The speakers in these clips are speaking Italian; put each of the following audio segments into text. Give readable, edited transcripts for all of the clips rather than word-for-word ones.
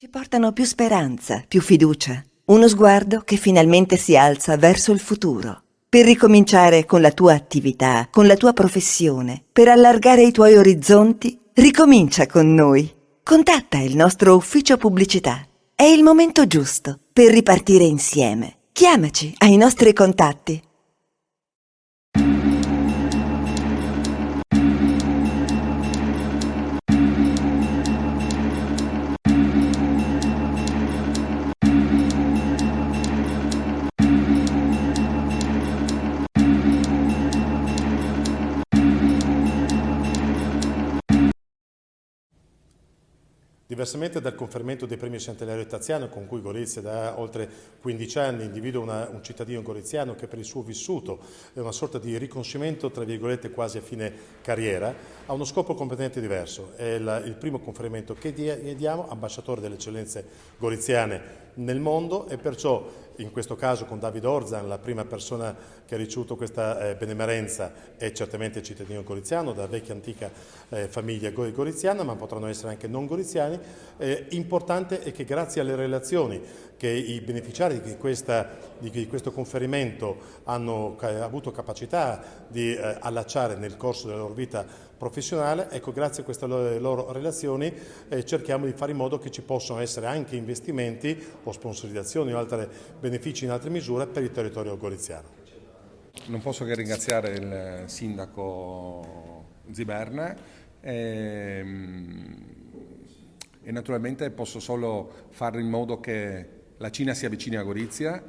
Ci portano più speranza, più fiducia, uno sguardo che finalmente si alza verso il futuro. Per ricominciare con la tua attività, con la tua professione, per allargare i tuoi orizzonti, ricomincia con noi. Contatta il nostro ufficio pubblicità. È il momento giusto per ripartire insieme. Chiamaci ai nostri contatti. Diversamente dal conferimento dei premi Centenario Taziano, con cui Gorizia da oltre 15 anni individua un cittadino goriziano che per il suo vissuto è una sorta di riconoscimento, tra virgolette, quasi a fine carriera, ha uno scopo completamente diverso. È il primo conferimento che diamo, ambasciatore delle eccellenze goriziane nel mondo, e perciò in questo caso con David Orzan, la prima persona che ha ricevuto questa benemerenza è certamente cittadino goriziano, da vecchia antica famiglia goriziana, ma potranno essere anche non goriziani. Importante è che grazie alle relazioni che i beneficiari di questo conferimento hanno avuto capacità di allacciare nel corso della loro vita professionale, ecco, grazie a queste loro relazioni cerchiamo di fare in modo che ci possano essere anche investimenti o sponsorizzazioni o altri benefici in altre misure per il territorio goriziano. Non posso che ringraziare il sindaco Ziberna e naturalmente posso solo fare in modo che la Cina si avvicini a Gorizia,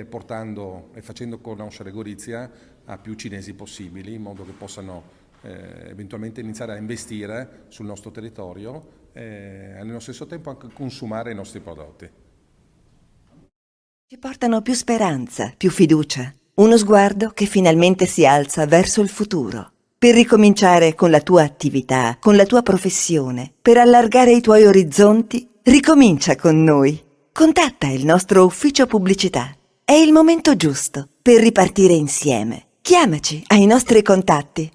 portando e facendo conoscere Gorizia a più cinesi possibili, in modo che possano eventualmente iniziare a investire sul nostro territorio e allo stesso tempo anche consumare i nostri prodotti. Ci portano più speranza, più fiducia, uno sguardo che finalmente si alza verso il futuro. Per ricominciare con la tua attività, con la tua professione, per allargare i tuoi orizzonti, ricomincia con noi. Contatta il nostro ufficio pubblicità. È il momento giusto per ripartire insieme. Chiamaci ai nostri contatti.